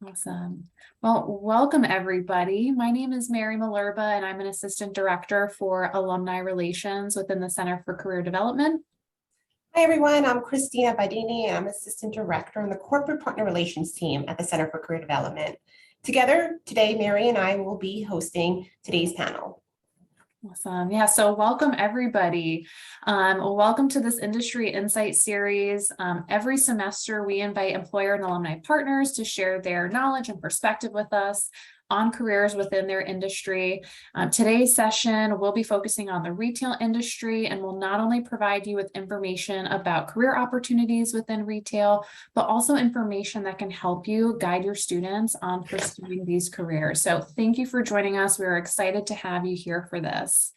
Awesome. Well, welcome everybody. My name is Mary Malerba, and I'm an assistant director for alumni relations within the Center for Career Development. Hi everyone, I'm Christina Badini. I'm Assistant Director on the Corporate Partner Relations team at the Center for Career Development. Together, today, Mary and I will be hosting today's panel. Awesome. Yeah, so welcome everybody. Welcome to this Industry Insight series. Every semester, we invite employer and alumni partners to share their knowledge and perspective with us on careers within their industry. Today's session, we'll be focusing on the retail industry and will not only provide you with information about career opportunities within retail, but also information that can help you guide your students on pursuing these careers. So thank you for joining us. We're excited to have you here for this.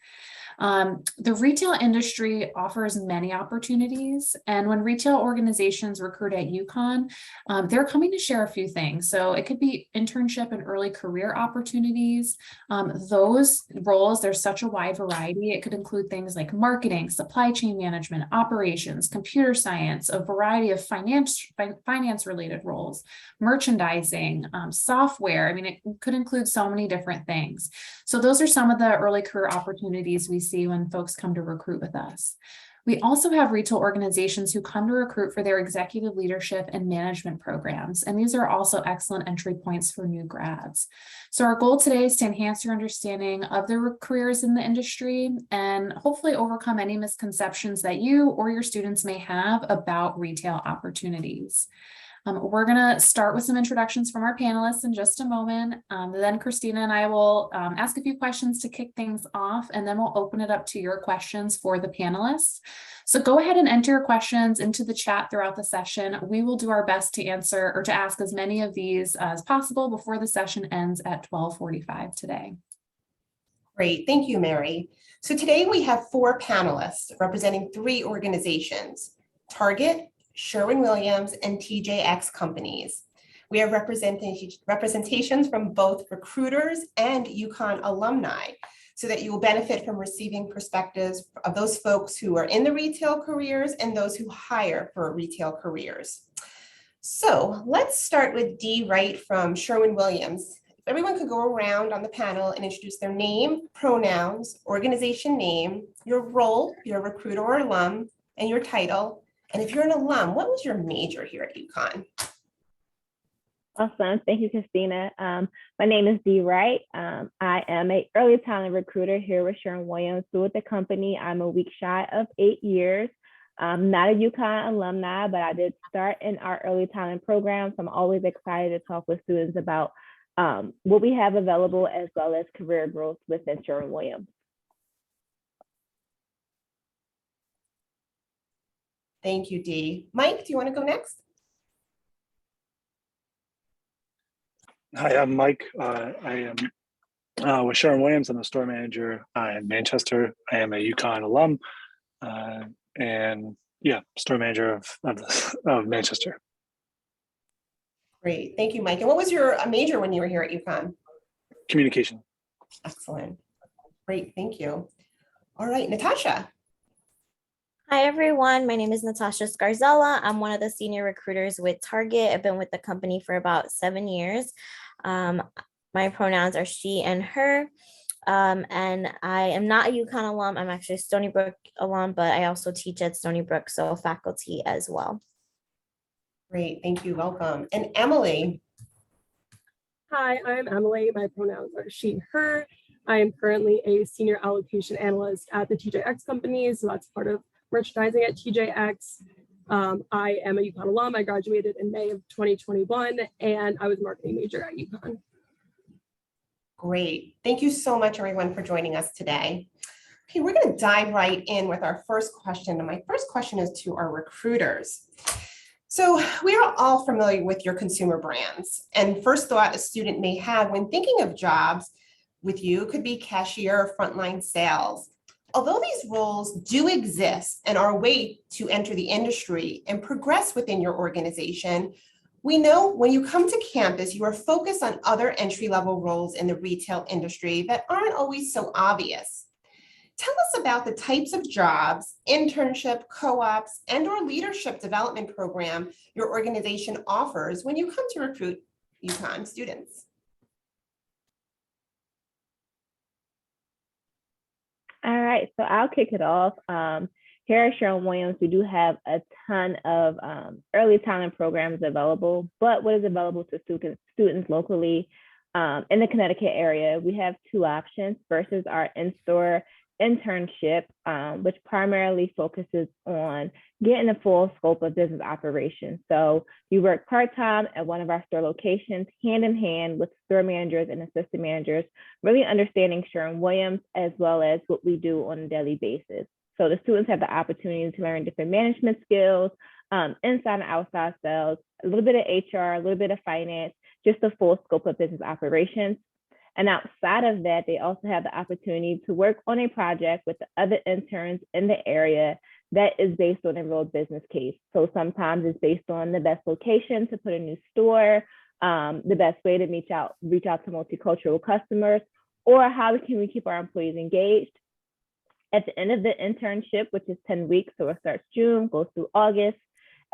The retail industry offers many opportunities, and when retail organizations recruit at UConn, they're coming to share a few things. So it could be internship and early career opportunities. Those roles, there's such a wide variety. It could include things like marketing, supply chain management, operations, computer science, a variety of finance related roles, merchandising, software. I mean, it could include so many different things. So those are some of the early career opportunities we see when folks come to recruit with us. We also have retail organizations who come to recruit for their executive leadership and management programs, and these are also excellent entry points for new grads. So our goal today is to enhance your understanding of the careers in the industry and hopefully overcome any misconceptions that you or your students may have about retail opportunities. We're going to start with some introductions from our panelists in just a moment. Then Christina and I will ask a few questions to kick things off, and then we'll open it up to your questions for the panelists. So go ahead and enter your questions into the chat throughout the session. We will do our best to answer or to ask as many of these as possible before the session ends at 12:45 today. Great, thank you, Mary. So today we have 4 panelists representing 3 organizations: Target, Sherwin-Williams, and TJX companies. We have representations from both recruiters and UConn alumni, so that you will benefit from receiving perspectives of those folks who are in the retail careers and those who hire for retail careers. So let's start with Dee Wright from Sherwin-Williams. If everyone could go around on the panel and introduce their name, pronouns, organization name, your role, if you're a recruiter or alum, and your title. And if you're an alum, what was your major here at UConn? Awesome. Thank you, Christina. My name is Dee Wright. I am an early talent recruiter here with Sherwin-Williams. So with the company, I'm a week shy of 8 years. Not a UConn alumni, but I did start in our early talent program. So I'm always excited to talk with students about what we have available as well as career growth within Sherwin-Williams. Thank you, Dee. Mike, do you want to go next? Hi, I'm Mike. I am with Sherwin-Williams. I'm the store manager in Manchester. I am a UConn alum, and yeah, store manager of Manchester. Great, thank you, Mike. And what was your major when you were here at UConn? Communication. Excellent. Great, thank you. All right, Natasha. Hi, everyone. My name is Natasha Scarzella. I'm one of the senior recruiters with Target. I've been with the company for about 7 years. My pronouns are she and her. And I am not a UConn alum. I'm actually a Stony Brook alum, but I also teach at Stony Brook, so faculty as well. Great, thank you, welcome. And Emily. Hi, I'm Emily. My pronouns are she, her. I am currently a senior allocation analyst at the TJX company, so that's part of merchandising at TJX. I am a UConn alum. I graduated in May of 2021, and I was a marketing major at UConn. Great. Thank you so much, everyone, for joining us today. Okay, we're going to dive right in with our first question. And my first question is to our recruiters. So we are all familiar with your consumer brands, and first thought a student may have when thinking of jobs with you could be cashier or frontline sales. Although these roles do exist and are a way to enter the industry and progress within your organization, we know when you come to campus, you are focused on other entry-level roles in the retail industry that aren't always so obvious. Tell us about the types of jobs, internship, co-ops, and/or leadership development program your organization offers when you come to recruit UConn students. All right, so I'll kick it off. Here at Sherwin-Williams, we do have a ton of early talent programs available, but what is available to students locally in the Connecticut area, we have two options versus our in-store internship, which primarily focuses on getting the full scope of business operations. So you work part-time at one of our store locations, hand in hand with store managers and assistant managers, really understanding Sherwin-Williams as well as what we do on a daily basis. So the students have the opportunity to learn different management skills, inside and outside sales, a little bit of HR, a little bit of finance, just the full scope of business operations. And outside of that, they also have the opportunity to work on a project with the other interns in the area that is based on a real business case. So sometimes it's based on the best location to put a new store, the best way to reach out to multicultural customers, or how can we keep our employees engaged. At the end of the internship, which is 10 weeks, so it starts June, goes through August.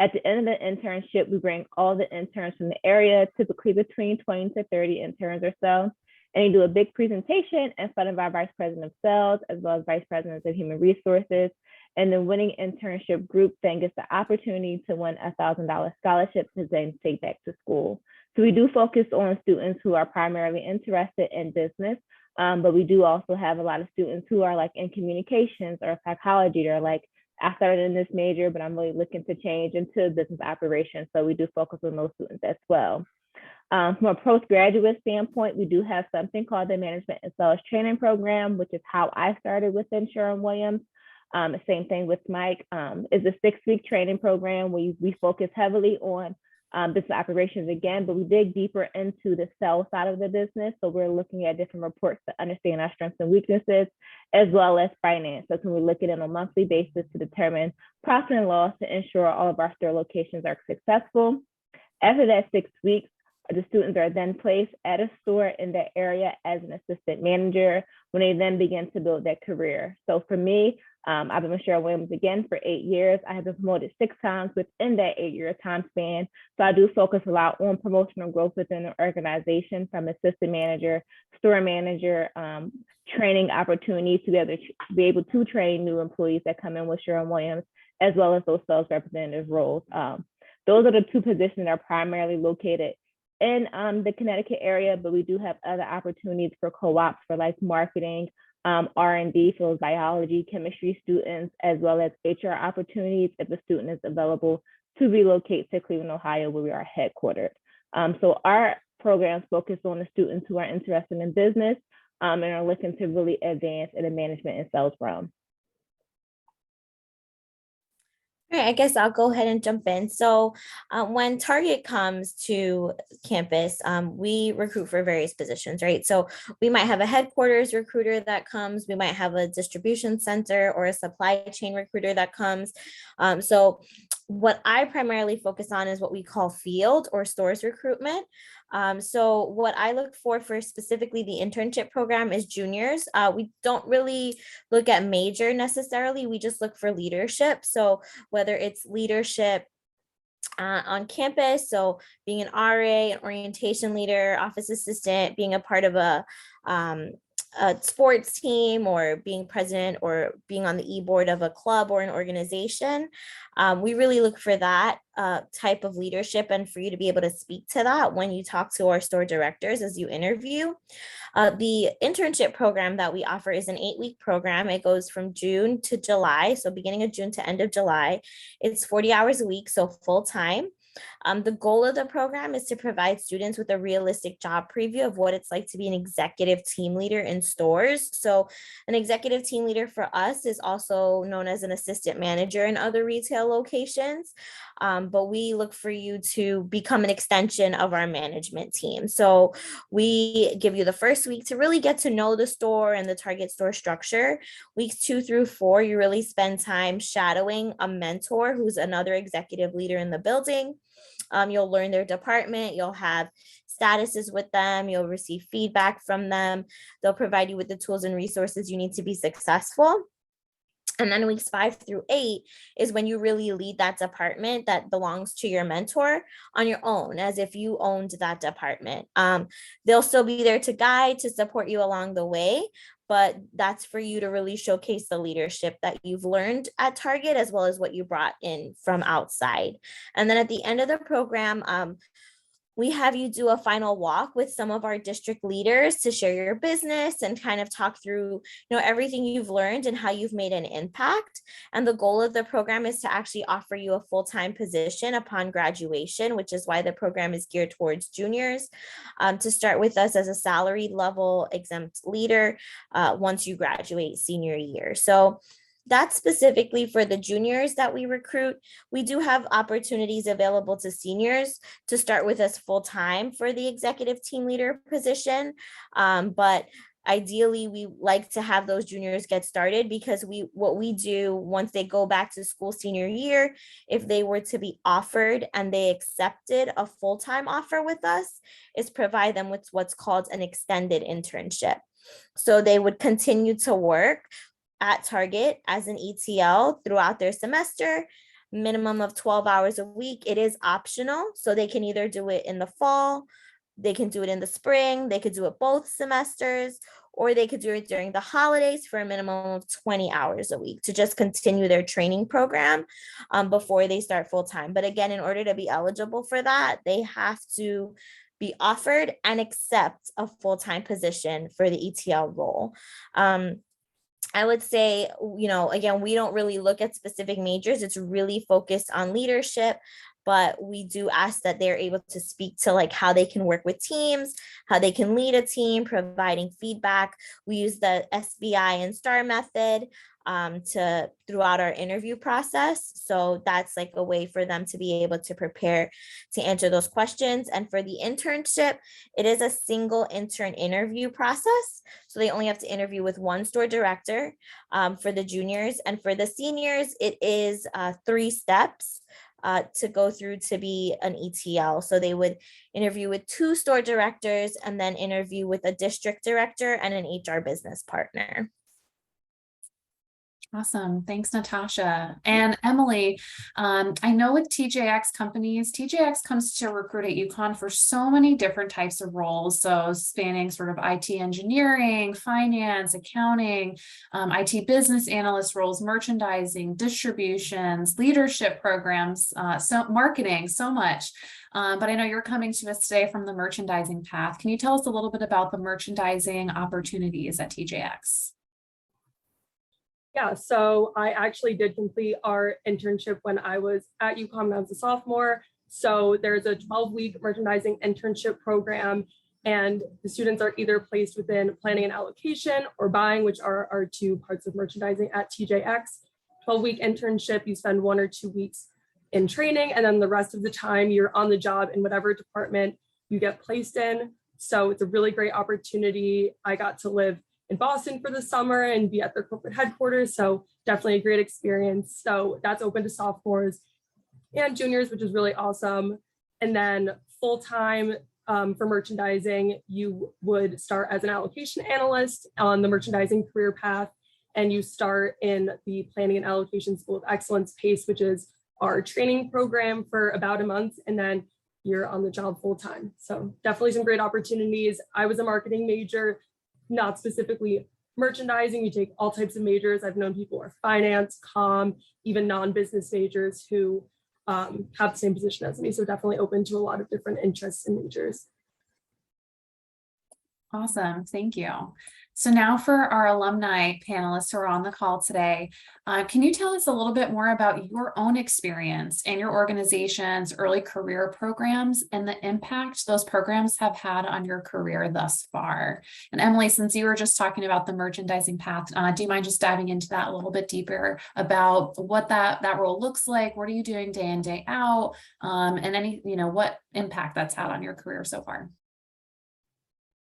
At the end of the internship, we bring all the interns from the area, typically between 20 to 30 interns or so, and you do a big presentation in front of our vice president of sales, as well as vice presidents of human resources. And the winning internship group then gets the opportunity to win a $1,000 scholarship to then take back to school. So we do focus on students who are primarily interested in business, but we do also have a lot of students who are like in communications or psychology. They're like, I started in this major, but I'm really looking to change into business operations. So we do focus on those students as well. From a postgraduate standpoint, we do have something called the Management and Sales Training Program, which is how I started within Sherwin-Williams. The same thing with Mike. Is a 6-week training program where we focus heavily on business operations again, but we dig deeper into the sales side of the business. So we're looking at different reports to understand our strengths and weaknesses, as well as finance. So can we look at it on a monthly basis to determine profit and loss to ensure all of our store locations are successful. After that 6 weeks, the students are then placed at a store in that area as an assistant manager when they then begin to build their career. So for me, I've been with Sherwin-Williams again for 8 years. I have been promoted 6 times within that 8-year time span. So I do focus a lot on promotional growth within the organization, from assistant manager, store manager, training opportunities to be able to train new employees that come in with Sherwin-Williams, as well as those sales representative roles. Those are the 2 positions that are primarily located in the Connecticut area, but we do have other opportunities for co-ops for like marketing, R&D for those biology, chemistry students, as well as HR opportunities if the student is available to relocate to Cleveland, Ohio, where we are headquartered. So our programs focus on the students who are interested in business and are looking to really advance in the management and sales realm. All right, I guess I'll go ahead and jump in. So when Target comes to campus, we recruit for various positions, right? So we might have a headquarters recruiter that comes, we might have a distribution center or a supply chain recruiter that comes. So what I primarily focus on is what we call field or stores recruitment. So what I look for specifically the internship program is juniors. We don't really look at major necessarily, we just look for leadership. So whether it's leadership on campus, so being an RA, an orientation leader, office assistant, being a part of a sports team, or being president or being on the e-board of a club or an organization. We really look for that type of leadership, and for you to be able to speak to that when you talk to our store directors as you interview. The internship program that we offer is an 8-week program. It goes from June to July, so beginning of June to end of July. It's 40 hours a week, so full time. The goal of the program is to provide students with a realistic job preview of what it's like to be an executive team leader in stores. So an executive team leader for us is also known as an assistant manager in other retail locations. But we look for you to become an extension of our management team. So we give you the first week to really get to know the store and the Target store structure. Weeks 2 through 4, you really spend time shadowing a mentor who's another executive leader in the building. You'll learn their department, you'll have statuses with them, you'll receive feedback from them. They'll provide you with the tools and resources you need to be successful. And then weeks 5 through 8 is when you really lead that department that belongs to your mentor on your own, as if you owned that department. They'll still be there to guide, to support you along the way, but that's for you to really showcase the leadership that you've learned at Target, as well as what you brought in from outside. And then at the end of the program, we have you do a final walk with some of our district leaders to share your business and kind of talk through, everything you've learned and how you've made an impact. And the goal of the program is to actually offer you a full-time position upon graduation, which is why the program is geared towards juniors, to start with us as a salaried level exempt leader once you graduate senior year. So that's specifically for the juniors that we recruit. We do have opportunities available to seniors to start with us full time for the executive team leader position. But ideally, we like to have those juniors get started, because what we do once they go back to school senior year, if they were to be offered and they accepted a full-time offer with us, is provide them with what's called an extended internship. So they would continue to work at Target as an ETL throughout their semester, minimum of 12 hours a week. It is optional, so they can either do it in the fall, they can do it in the spring, they could do it both semesters, or they could do it during the holidays for a minimum of 20 hours a week to just continue their training program before they start full-time. But again, in order to be eligible for that, they have to be offered and accept a full-time position for the ETL role. I would say, again, we don't really look at specific majors. It's really focused on leadership, but we do ask that they're able to speak to like how they can work with teams, how they can lead a team, providing feedback. We use the SBI and STAR method throughout our interview process. So that's like a way for them to be able to prepare to answer those questions. And for the internship, it is a single intern interview process. So they only have to interview with one store director for the juniors. And for the seniors, it is 3 steps to go through to be an ETL. So they would interview with 2 store directors and then interview with a district director and an HR business partner. Awesome. Thanks, Natasha. And Emily, I know with TJX companies, TJX comes to recruit at UConn for so many different types of roles. So spanning sort of IT engineering, finance, accounting, IT business analyst roles, merchandising, distributions, leadership programs, so marketing, so much. But I know you're coming to us today from the merchandising path. Can you tell us a little bit about the merchandising opportunities at TJX? Yeah, so I actually did complete our internship when I was at UConn when I was a sophomore. So there's a 12-week merchandising internship program, and the students are either placed within planning and allocation or buying, which are our 2 parts of merchandising at TJX. 12-week internship, you spend 1 or 2 weeks in training, and then the rest of the time you're on the job in whatever department you get placed in. So it's a really great opportunity. I got to live in Boston for the summer and be at their corporate headquarters. So definitely a great experience. So that's open to sophomores and juniors, which is really awesome. And then full-time for merchandising, you would start as an allocation analyst on the merchandising career path. And you start in the Planning and Allocation School of Excellence PACE, which is our training program for about a month. And then you're on the job full-time. So definitely some great opportunities. I was a marketing major, not specifically merchandising. You take all types of majors. I've known people who are finance, comm, even non-business majors who have the same position as me. So definitely open to a lot of different interests and majors. Awesome. Thank you. So now for our alumni panelists who are on the call today, can you tell us a little bit more about your own experience and your organization's early career programs and the impact those programs have had on your career thus far? And Emily, since you were just talking about the merchandising path, do you mind just diving into that a little bit deeper about what that role looks like? What are you doing day in, day out? And any, what impact that's had on your career so far?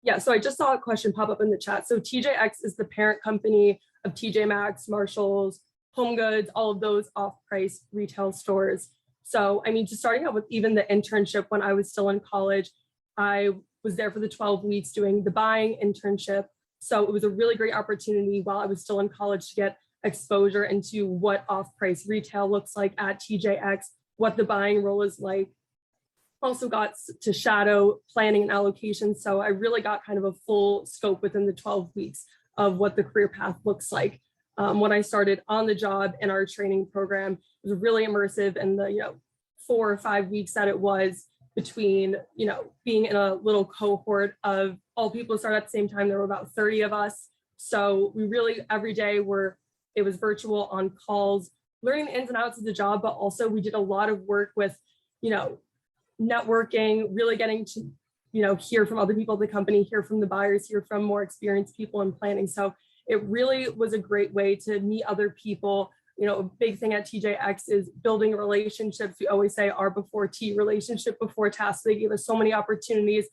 Yeah, so I just saw a question pop up in the chat. So TJX is the parent company of TJ Maxx, Marshalls, Home Goods, all of those off-price retail stores. So, I mean, just starting out with even the internship when I was still in college, I was there for the 12 weeks doing the buying internship. So it was a really great opportunity while I was still in college to get exposure into what off-price retail looks like at TJX, what the buying role is like. Also got to shadow planning and allocation. So I really got kind of a full scope within the 12 weeks of what the career path looks like. When I started on the job in our training program, it was really immersive, and the 4 or 5 weeks that it was between being in a little cohort of all people who started at the same time. There were about 30 of us. So we really every day it was virtual on calls, learning the ins and outs of the job, but also we did a lot of work with networking, really getting to hear from other people at the company, hear from the buyers, hear from more experienced people in planning. So it really was a great way to meet other people. A big thing at TJX is building relationships. We always say R before T, relationship before task. They gave us so many opportunities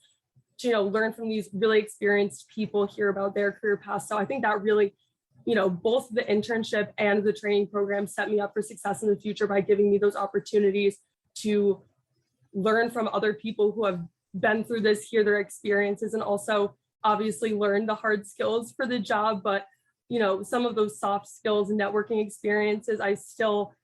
to learn from these really experienced people, hear about their career paths. So I think that really, both the internship and the training program set me up for success in the future by giving me those opportunities to learn from other people who have been through this, hear their experiences, and also obviously learn the hard skills for the job. But some of those soft skills and networking experiences, I still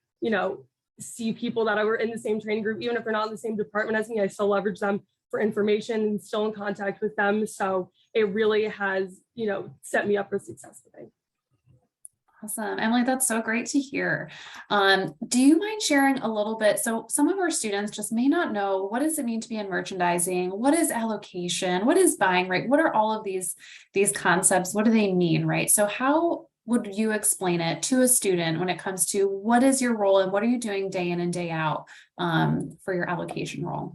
see people that I were in the same training group, even if they're not in the same department as me, I still leverage them for information and still in contact with them. So it really has set me up for success today. Awesome. Emily, that's so great to hear. Do you mind sharing a little bit? So some of our students just may not know, what does it mean to be in merchandising? What is allocation? What is buying, right? What are all of these concepts? What do they mean, right? So how would you explain it to a student when it comes to what is your role and what are you doing day in and day out for your allocation role?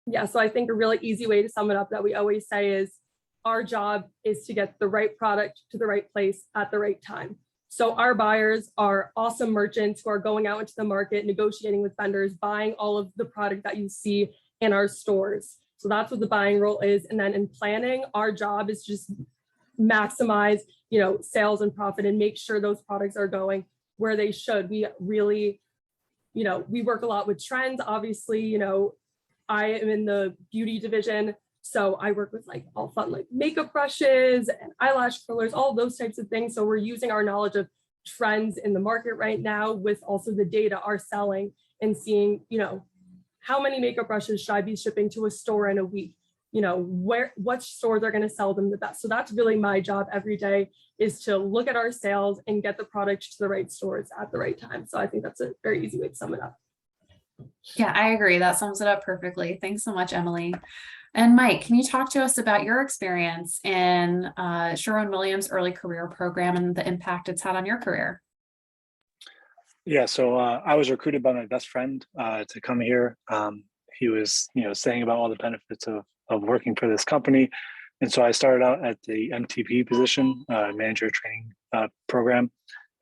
Yeah, so I think a really easy way to sum it up that we always say is, our job is to get the right product to the right place at the right time. So our buyers are awesome merchants who are going out into the market, negotiating with vendors, buying all of the product that you see in our stores. So that's what the buying role is. And then in planning, our job is just maximize, sales and profit and make sure those products are going where they should. We really, we work a lot with trends. Obviously, I am in the beauty division. So I work with all fun makeup brushes and eyelash curlers, all those types of things. So we're using our knowledge of trends in the market right now with also the data are selling and seeing, how many makeup brushes should I be shipping to a store in a week? What stores are going to sell them the best? So that's really my job every day, is to look at our sales and get the product to the right stores at the right time. So I think that's a very easy way to sum it up. Yeah, I agree. That sums it up perfectly. Thanks so much, Emily. And Mike, can you talk to us about your experience in Sherwin-Williams early career program and the impact it's had on your career? Yeah, so I was recruited by my best friend to come here. He was, saying about all the benefits of working for this company. And so I started out at the MTP position, manager training program.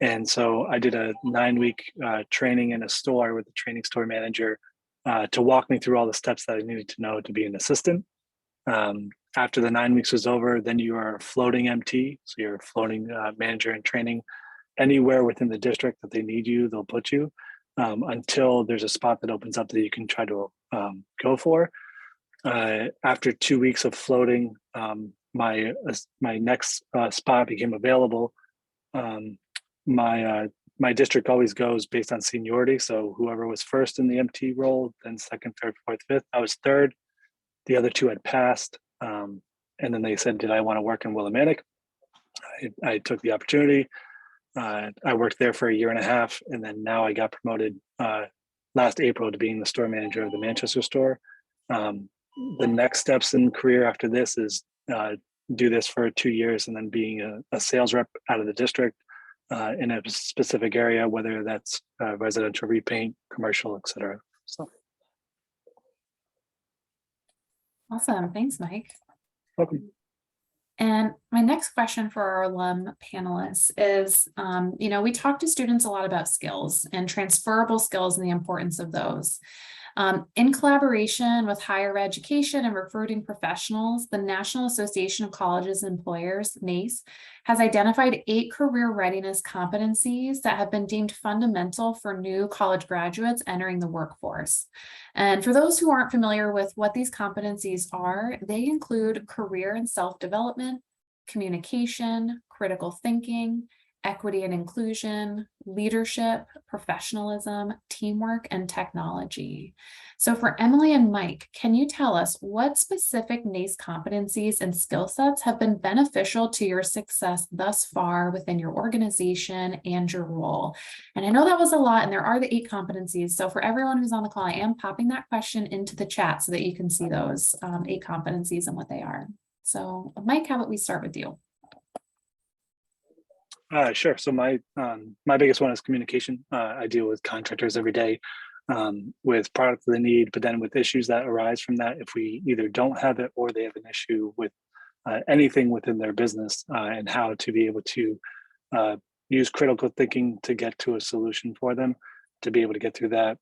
And so I did a 9-week training in a store with the training store manager to walk me through all the steps that I needed to know to be an assistant. After the 9 weeks was over, then you are floating MT. So you're a floating manager in training. Anywhere within the district that they need you, they'll put you until there's a spot that opens up that you can try to go for. After 2 weeks of floating, my next spot became available. My district always goes based on seniority. So whoever was first in the MT role, then second, third, fourth, fifth. I was third. The other two had passed. And then they said, did I want to work in Willimantic? I took the opportunity. I worked there for 1.5 years. And then now I got promoted last April to being the store manager of the Manchester store. The next steps in career after this is do this for 2 years and then being a sales rep out of the district in a specific area, whether that's residential repaint, commercial, et cetera. So. Awesome. Thanks, Mike. Welcome. And my next question for our alum panelists is, we talk to students a lot about skills and transferable skills and the importance of those. In collaboration with higher education and recruiting professionals, the National Association of Colleges and Employers, NACE, has identified 8 career readiness competencies that have been deemed fundamental for new college graduates entering the workforce. And for those who aren't familiar with what these competencies are, they include career and self-development, communication, critical thinking, equity and inclusion, leadership, professionalism, teamwork, and technology. So for Emily and Mike, can you tell us what specific NACE competencies and skill sets have been beneficial to your success thus far within your organization and your role? And I know that was a lot, and there are the 8 competencies. So for everyone who's on the call, I am popping that question into the chat so that you can see those 8 competencies and what they are. So Mike, how about we start with you? Sure. So my biggest one is communication. I deal with contractors every day with product they need, but then with issues that arise from that, if we either don't have it or they have an issue with anything within their business, and how to be able to use critical thinking to get to a solution for them, to be able to get through that.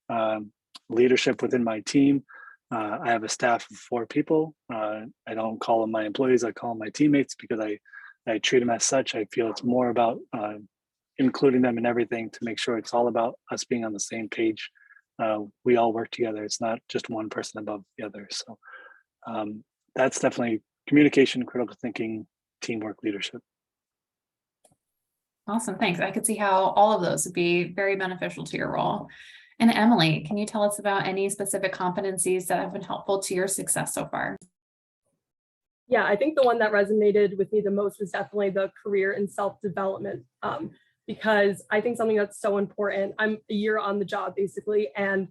Leadership within my team. I have a staff of 4 people. I don't call them my employees, I call them my teammates, because I treat them as such. I feel it's more about including them in everything, to make sure it's all about us being on the same page. We all work together. It's not just one person above the other. So that's definitely communication, critical thinking, teamwork, leadership. Awesome, thanks. I could see how all of those would be very beneficial to your role. And Emily, can you tell us about any specific competencies that have been helpful to your success so far? Yeah, I think the one that resonated with me the most was definitely the career and self-development, because I think something that's so important. I'm a year on the job basically, and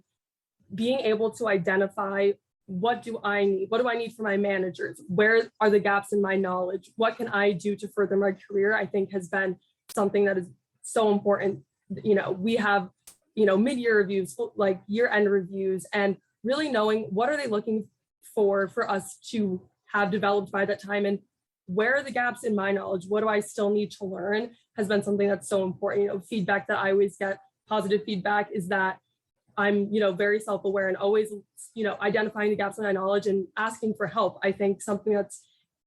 being able to identify, what do I need? What do I need from my managers? Where are the gaps in my knowledge? What can I do to further my career? I think has been something that is so important. We have, mid-year reviews, like year-end reviews, and really knowing what are they looking for us to have developed by that time, and where are the gaps in my knowledge? What do I still need to learn has been something that's so important. Feedback that I always get, positive feedback, is that I'm, very self-aware and always, identifying the gaps in my knowledge and asking for help. I think something that's,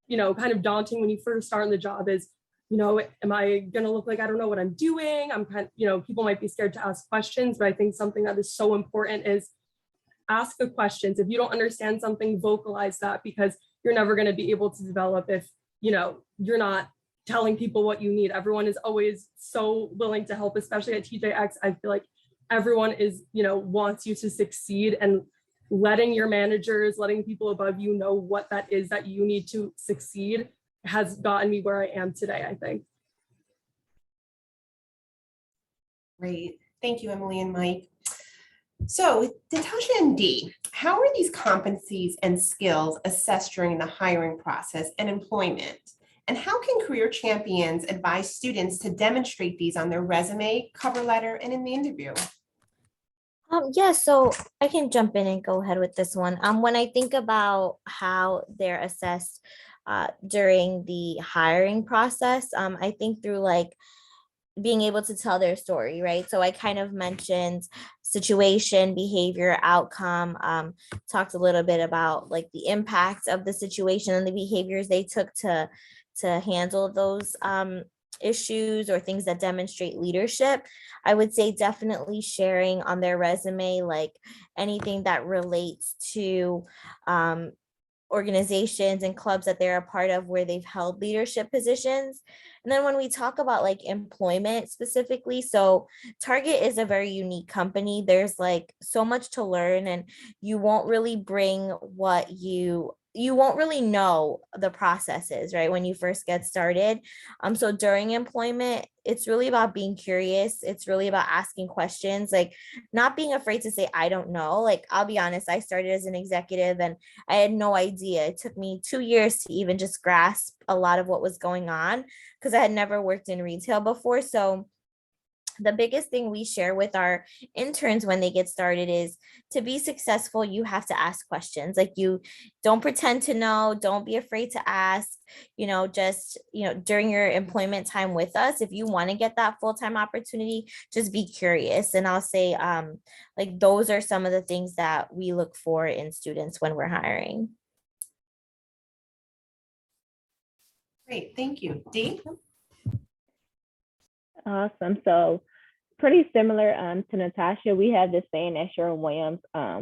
kind of daunting when you first start in the job is, am I going to look like I don't know what I'm doing? I'm kind of, people might be scared to ask questions, but I think something that is so important is ask the questions. If you don't understand something, vocalize that, because you're never going to be able to develop if, you're not telling people what you need. Everyone is always so willing to help, especially at TJX. I feel like everyone is, wants you to succeed, and letting your managers, letting people above you know what that is that you need to succeed has gotten me where I am today, I think. Great. Thank you, Emily and Mike. So Natasha and Dee, how are these competencies and skills assessed during the hiring process and employment? And how can career champions advise students to demonstrate these on their resume, cover letter, and in the interview? Yeah, so I can jump in and go ahead with this one. When I think about how they're assessed during the hiring process, I think through like being able to tell their story, right? So I kind of mentioned situation, behavior, outcome, talked a little bit about like the impact of the situation and the behaviors they took to handle those issues or things that demonstrate leadership. I would say definitely sharing on their resume, like anything that relates to organizations and clubs that they're a part of where they've held leadership positions. And then when we talk about like employment specifically, so Target is a very unique company. There's like so much to learn, and you won't really bring what you won't really know the processes, right, when you first get started. So during employment, it's really about being curious. It's really about asking questions, like not being afraid to say, I don't know. Like, I'll be honest, I started as an executive and I had no idea. It took me 2 years to even just grasp a lot of what was going on, because I had never worked in retail before. So the biggest thing we share with our interns when they get started is, to be successful, you have to ask questions. Like, you don't pretend to know, don't be afraid to ask, just, during your employment time with us, if you want to get that full-time opportunity, just be curious. And I'll say, like, those are some of the things that we look for in students when we're hiring. Great, thank you. Dee? Awesome. So pretty similar to Natasha, we have the same at Sherwin-Williams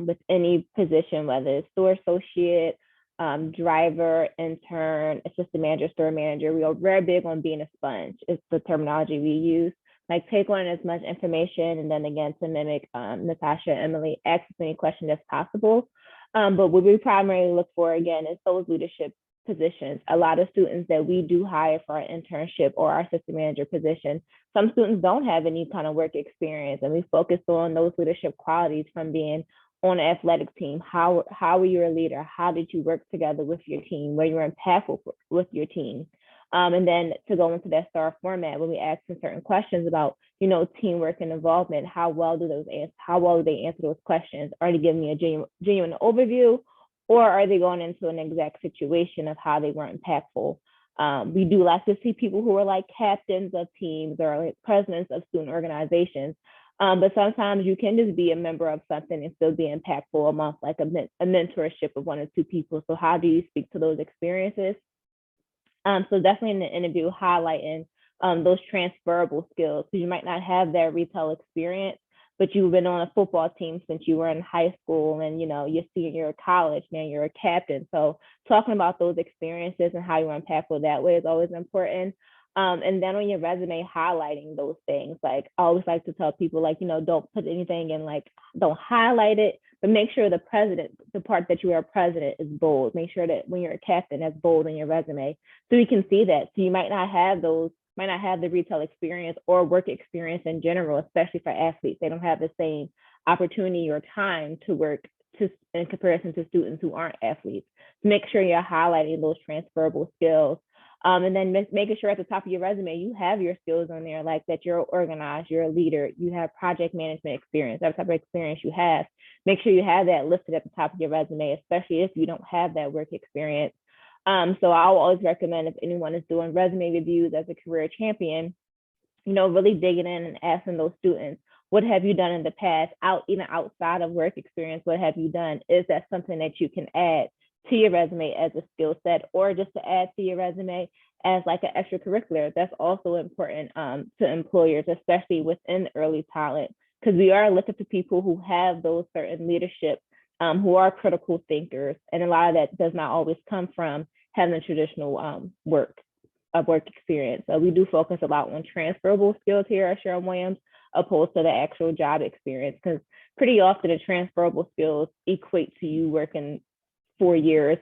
with any position, whether it's store associate, driver, intern, assistant manager, store manager. We are very big on being a sponge. It's the terminology we use. Like take on as much information, and then again, to mimic Natasha and Emily, ask as many questions as possible. But what we primarily look for, again, is those leadership positions. A lot of students that we do hire for our internship or our assistant manager position, some students don't have any kind of work experience, and we focus on those leadership qualities from being on an athletic team. How were you a leader? How did you work together with your team? Were you impactful with your team? And then to go into that STAR format, when we ask them certain questions about, teamwork and involvement, how well do they answer those questions? Are they giving me a genuine overview, or are they going into an exact situation of how they were impactful? We do like to see people who are like captains of teams or like presidents of student organizations. But sometimes you can just be a member of something and still be impactful amongst like a mentorship of 1 or 2 people. So how do you speak to those experiences? So definitely in the interview, highlighting those transferable skills. So you might not have that retail experience, but you've been on a football team since you were in high school, and you're senior year of college, now you're a captain. So talking about those experiences and how you're impactful that way is always important. And then on your resume, highlighting those things. Like I always like to tell people, like, don't put anything in, like, don't highlight it, but make sure the part that you are president is bold. Make sure that when you're a captain, that's bold in your resume, so we can see that. So you might not have the retail experience or work experience in general, especially for athletes. They don't have the same opportunity or time to work in comparison to students who aren't athletes. Make sure you're highlighting those transferable skills. And then making sure at the top of your resume, you have your skills on there, like that you're organized, you're a leader, you have project management experience, that type of experience you have. Make sure you have that listed at the top of your resume, especially if you don't have that work experience. So I'll always recommend, if anyone is doing resume reviews as a career champion, really digging in and asking those students, what have you done in the past, even outside of work experience, what have you done? Is that something that you can add to your resume as a skill set, or just to add to your resume as like an extracurricular? That's also important to employers, especially within early talent, because we are looking for people who have those certain leadership, who are critical thinkers. And a lot of that does not always come from having a traditional work experience. So we do focus a lot on transferable skills here at Sherwin-Williams, opposed to the actual job experience, because pretty often the transferable skills equate to you working 4 years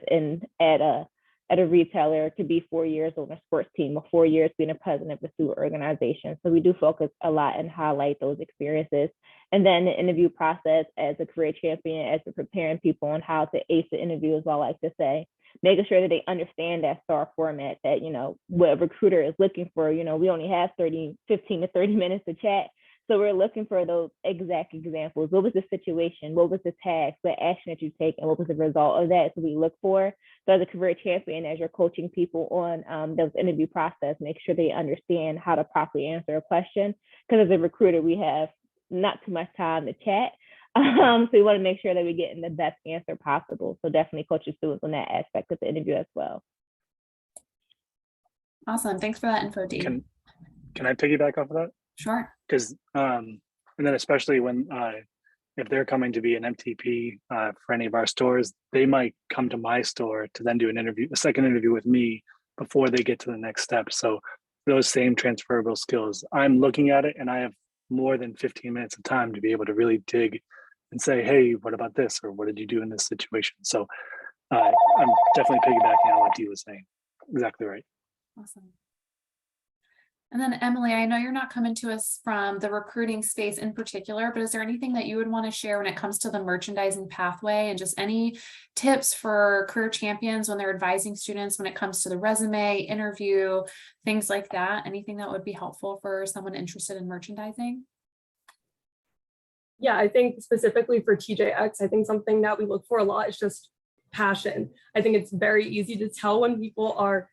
at a retailer. It could be 4 years on a sports team, or 4 years being a president of a student organization. So we do focus a lot and highlight those experiences. And then the interview process as a career champion, as we're preparing people on how to ace the interview, as I like to say, making sure that they understand that STAR format, that, what a recruiter is looking for. We only have 15 to 30 minutes to chat. So we're looking for those exact examples. What was the situation? What was the task, the action that you take, and what was the result of that? So we look for, so as a career champion, as you're coaching people on those interview process, make sure they understand how to properly answer a question. Because as a recruiter, we have not too much time to chat. So we want to make sure that we're getting the best answer possible. So definitely coach your students on that aspect of the interview as well. Awesome. Thanks for that info, Dee. Can I piggyback off of that? Sure. Because and then especially when if they're coming to be an MTP for any of our stores, they might come to my store to then do a second interview with me before they get to the next step. So those same transferable skills, I'm looking at it and I have more than 15 minutes of time to be able to really dig and say, hey, what about this? Or what did you do in this situation? So I'm definitely piggybacking on what Dee was saying. Exactly right. Awesome. And then Emily, I know you're not coming to us from the recruiting space in particular, but is there anything that you would want to share when it comes to the merchandising pathway, and just any tips for career champions when they're advising students when it comes to the resume, interview, things like that? Anything that would be helpful for someone interested in merchandising? Yeah, I think specifically for TJX, I think something that we look for a lot is just passion. I think it's very easy to tell when people are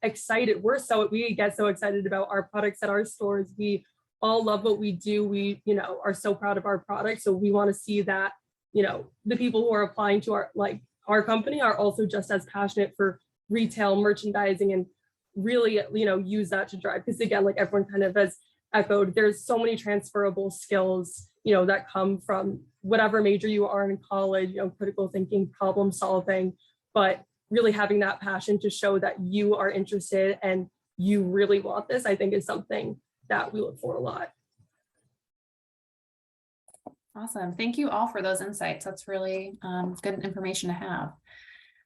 excited. We get so excited about our products at our stores. We all love what we do. We, are so proud of our products. So we want to see that, the people who are applying to our company are also just as passionate for retail merchandising, and really, use that to drive. Because again, like everyone kind of has echoed, there's so many transferable skills, that come from whatever major you are in college, critical thinking, problem solving. but really having that passion to show that you are interested and you really want this, I think is something that we look for a lot. Awesome. Thank you all for those insights. That's really good information to have.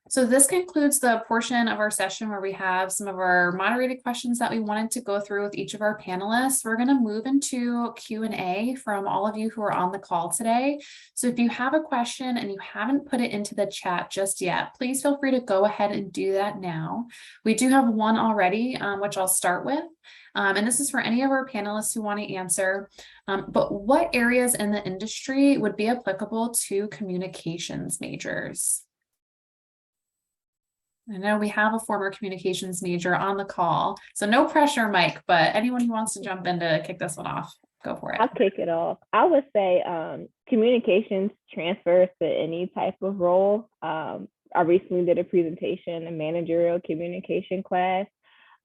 So this concludes the portion of our session where we have some of our moderated questions that we wanted to go through with each of our panelists. We're going to move into Q&A from all of you who are on the call today. So if you have a question and you haven't put it into the chat just yet, please feel free to go ahead and do that now. We do have one already, which I'll start with. And this is for any of our panelists who want to answer. But what areas in the industry would be applicable to communications majors? I know we have a former communications major on the call, so no pressure, Mike, but anyone who wants to jump in to kick this one off, go for it. I'll kick it off. I would say communications transfers to any type of role. I recently did a presentation, a managerial communication class,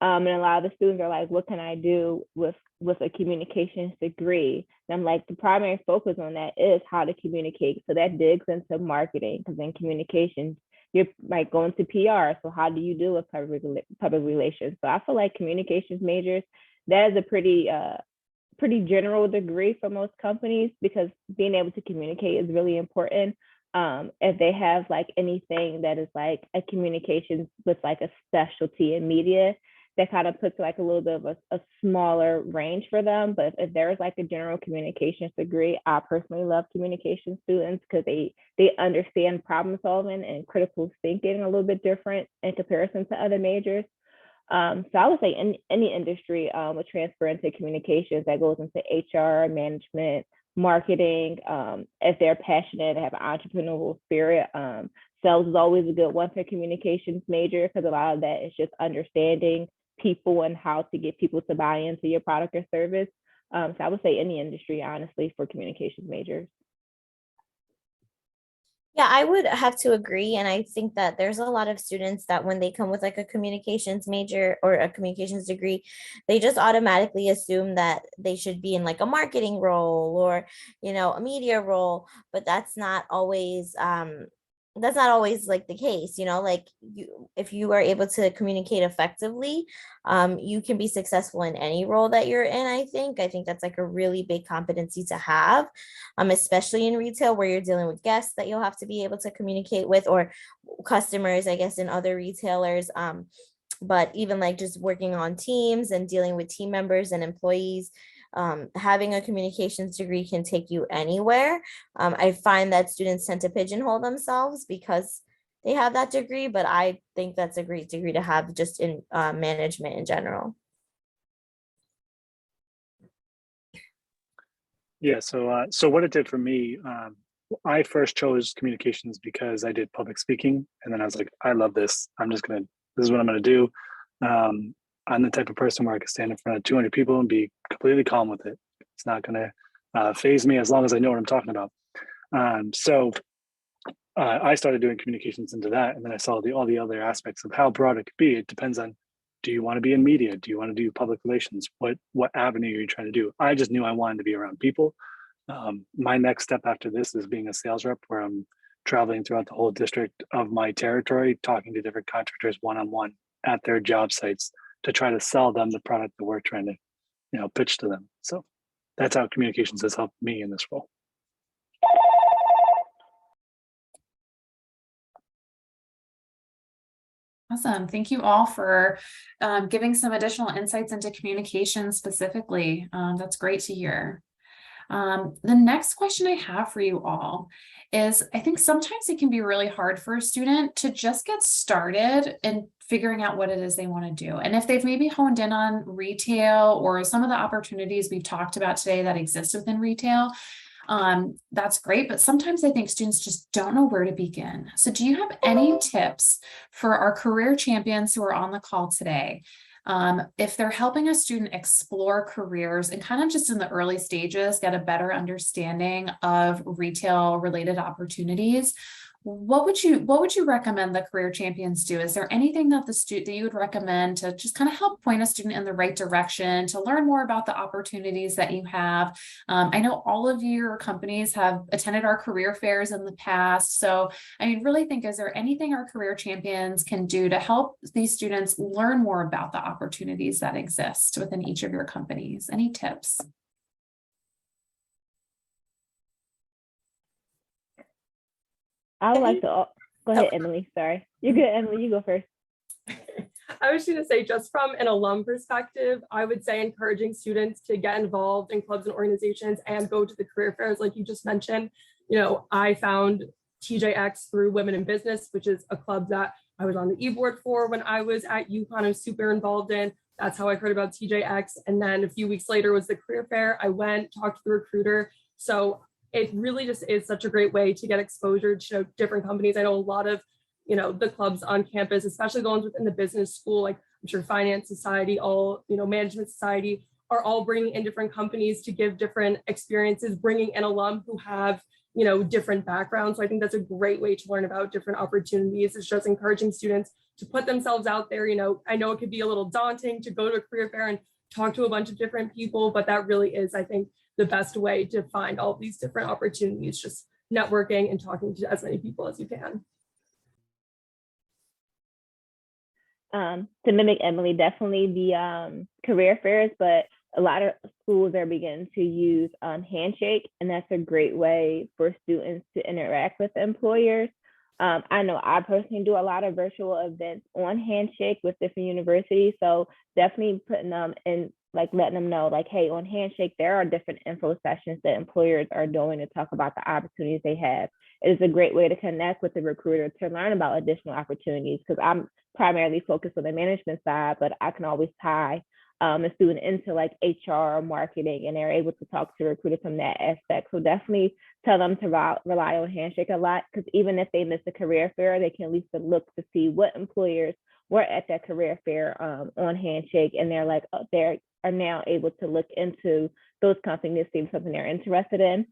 and a lot of the students are like, what can I do with a communications degree? And I'm like, the primary focus on that is how to communicate. So that digs into marketing, because in communications, you might go into PR. So how do you deal with public relations? So I feel like communications majors, that is a pretty general degree for most companies, because being able to communicate is really important. If they have like anything that is like a communications with like a specialty in media, that kind of puts like a little bit of a smaller range for them. But if there's like a general communications degree, I personally love communication students because they understand problem solving and critical thinking a little bit different in comparison to other majors. So I would say any industry would transfer into communications that goes into HR, management, marketing. If they're passionate, have an entrepreneurial spirit, sales is always a good one for communications major, because a lot of that is just understanding people and how to get people to buy into your product or service. So I would say any industry, honestly, for communications majors. Yeah, I would have to agree. And I think that there's a lot of students that when they come with like a communications major or a communications degree, they just automatically assume that they should be in like a marketing role or, you know, a media role, but that's not always like the case, you know, like if you are able to communicate effectively, you can be successful in any role that you're in. I think that's like a really big competency to have, especially in retail where you're dealing with guests that you'll have to be able to communicate with, or customers, I guess, in other retailers. But even like just working on teams and dealing with team members and employees, having a communications degree can take you anywhere. I find that students tend to pigeonhole themselves because they have that degree, but I think that's a great degree to have just in management in general. Yeah, so what it did for me, I first chose communications because I did public speaking, and then I was like, I love this. This is what I'm gonna do. I'm the type of person where I can stand in front of 200 people and be completely calm with it. It's not going to phase me as long as I know what I'm talking about. So I started doing communications into that, and then I saw all the other aspects of how broad it could be. It depends on, do you want to be in media? Do you want to do public relations? What avenue are you trying to do? I just knew I wanted to be around people. My next step after this is being a sales rep, where I'm traveling throughout the whole district of my territory, talking to different contractors one-on-one at their job sites, to try to sell them the product that we're trying to, pitch to them. So that's how communications has helped me in this role. Awesome. Thank you all for giving some additional insights into communication specifically. That's great to hear. The next question I have for you all is, I think sometimes it can be really hard for a student to just get started in figuring out what it is they want to do. And if they've maybe honed in on retail or some of the opportunities we've talked about today that exist within retail, that's great. But sometimes I think students just don't know where to begin. So do you have any tips for our career champions who are on the call today? If they're helping a student explore careers and kind of just in the early stages, get a better understanding of retail related opportunities, What would you recommend the career champions do? Is there anything that that you would recommend to just kind of help point a student in the right direction to learn more about the opportunities that you have? I know all of your companies have attended our career fairs in the past. So I mean, really think, is there anything our career champions can do to help these students learn more about the opportunities that exist within each of your companies? Any tips? I would like to, go ahead, Oh. Emily, sorry. You're good, Emily, you go first. I was going to say, just from an alum perspective, I would say encouraging students to get involved in clubs and organizations and go to the career fairs, like you just mentioned. You know, I found TJX through Women in Business, which is a club that I was on the e-board for when I was at UConn. I was super involved in. That's how I heard about TJX. And then a few weeks later was the career fair. I went, talked to the recruiter. So it really just is such a great way to get exposure to different companies. I know a lot of, the clubs on campus, especially the ones within the business school, like I'm sure Finance Society, all, Management Society, are all bringing in different companies to give different experiences, bringing in alum who have, different backgrounds. So I think that's a great way to learn about different opportunities. It's just encouraging students to put themselves out there. I know it could be a little daunting to go to a career fair and talk to a bunch of different people, but that really is, I think, the best way to find all these different opportunities, just networking and talking to as many people as you can. To mimic Emily, definitely the career fairs, but a lot of schools are beginning to use Handshake, and that's a great way for students to interact with employers. I know I personally do a lot of virtual events on Handshake with different universities, so definitely putting them in, like letting them know, like, hey, on Handshake, there are different info sessions that employers are doing to talk about the opportunities they have. It is a great way to connect with the recruiter to learn about additional opportunities, because I'm primarily focused on the management side, but I can always tie a student into like HR or marketing, and they're able to talk to a recruiter from that aspect. So definitely tell them to rely on Handshake a lot, because even if they miss a career fair, they can at least look to see what employers were at that career fair on Handshake, and they're like, they are now able to look into those companies, see something they're interested in.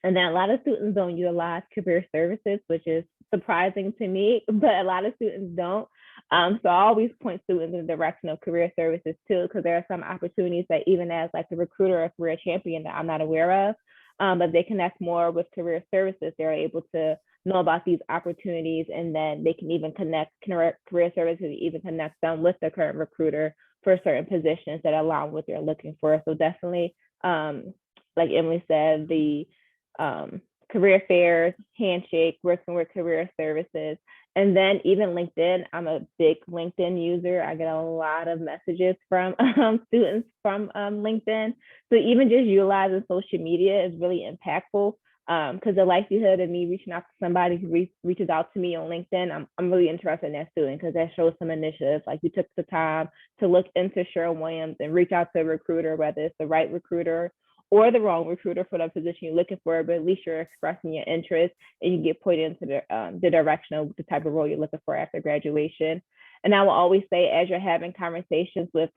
And then a lot of students don't utilize career services, which is surprising to me, but a lot of students don't. So I always point students in the direction of career services too, because there are some opportunities that even as like a recruiter or career champion that I'm not aware of, but they connect more with career services, they're able to know about these opportunities, and then they can even connect career services, even connect them with the current recruiter for certain positions that align with what they're looking for. So definitely, like Emily said, the career fairs, Handshake, working with career services, and then even LinkedIn. I'm a big LinkedIn user. I get a lot of messages from students from LinkedIn. So even just utilizing social media is really impactful, because the likelihood of me reaching out to somebody who reaches out to me on LinkedIn, I'm really interested in that student, because that shows some initiative. Like you took the time to look into Sherwin-Williams and reach out to a recruiter, whether it's the right recruiter or the wrong recruiter for the position you're looking for, but at least you're expressing your interest and you get put into the direction of the type of role you're looking for after graduation. And I will always say, as you're having conversations with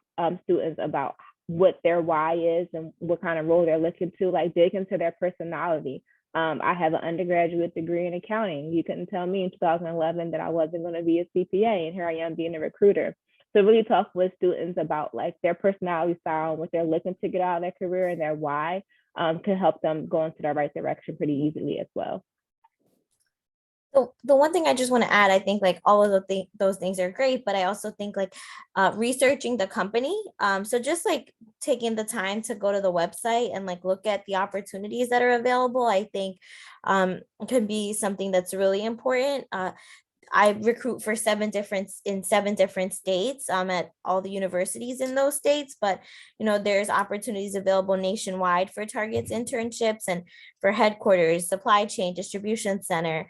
students about what their why is and what kind of role they're looking to, like dig into their personality. I have an undergraduate degree in accounting. You couldn't tell me in 2011 that I wasn't going to be a CPA, and here I am being a recruiter. So really talk with students about like their personality style, what they're looking to get out of their career, and their why can help them go into the right direction pretty easily as well. So the one thing I just want to add, I think like all of those things are great, but I also think like researching the company. So just like taking the time to go to the website and like look at the opportunities that are available, I think could be something that's really important. I recruit for 7 different states at all the universities in those states, but there's opportunities available nationwide for Target's internships and for headquarters, supply chain, distribution center.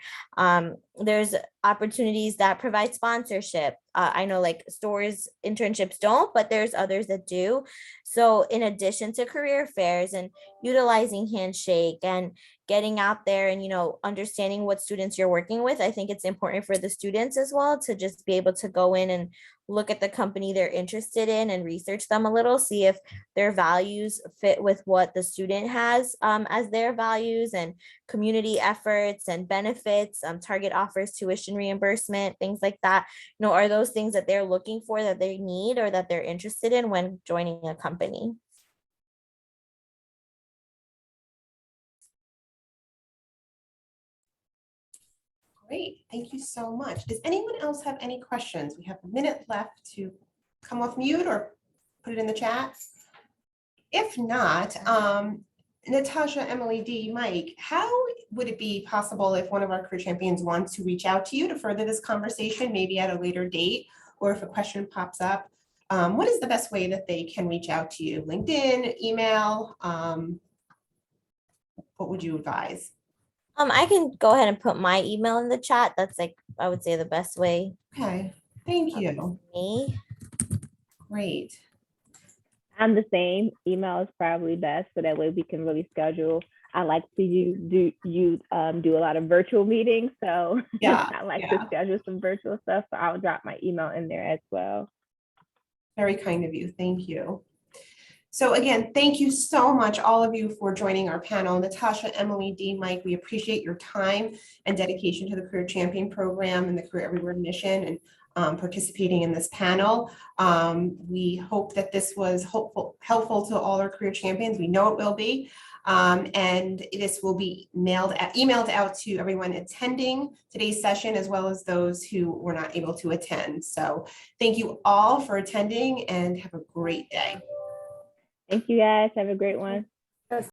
There's opportunities that provide sponsorship. I know like stores internships don't, but there's others that do. So in addition to career fairs and utilizing Handshake and getting out there and, understanding what students you're working with. I think it's important for the students as well to just be able to go in and look at the company they're interested in and research them a little, see if their values fit with what the student has as their values, and community efforts and benefits. Target offers tuition reimbursement, things like that. Are those things that they're looking for, that they need, or that they're interested in when joining a company? Great, thank you so much. Does anyone else have any questions? We have a minute left to come off mute or put it in the chat. If not, Natasha, Emily, Dee, Mike, how would it be possible if one of our career champions wants to reach out to you to further this conversation, maybe at a later date, or if a question pops up? What is the best way that they can reach out to you? LinkedIn, email? What would you advise? I can go ahead and put my email in the chat. That's I would say the best way. Okay, thank you. Me. Great. I'm the same. Email is probably best, so that way we can really schedule. I like to do a lot of virtual meetings, so Yeah, I like to schedule some virtual stuff. So I'll drop my email in there as well. Very kind of you. Thank you. So again, thank you so much, all of you, for joining our panel. Natasha, Emily, Dee, Mike, we appreciate your time and dedication to the Career Champion Program and the Career Everywhere mission, and participating in this panel. We hope that this was helpful to all our career champions. We know it will be. And this will be emailed out to everyone attending today's session, as well as those who were not able to attend. So thank you all for attending, and have a great day. Thank you guys. Have a great one.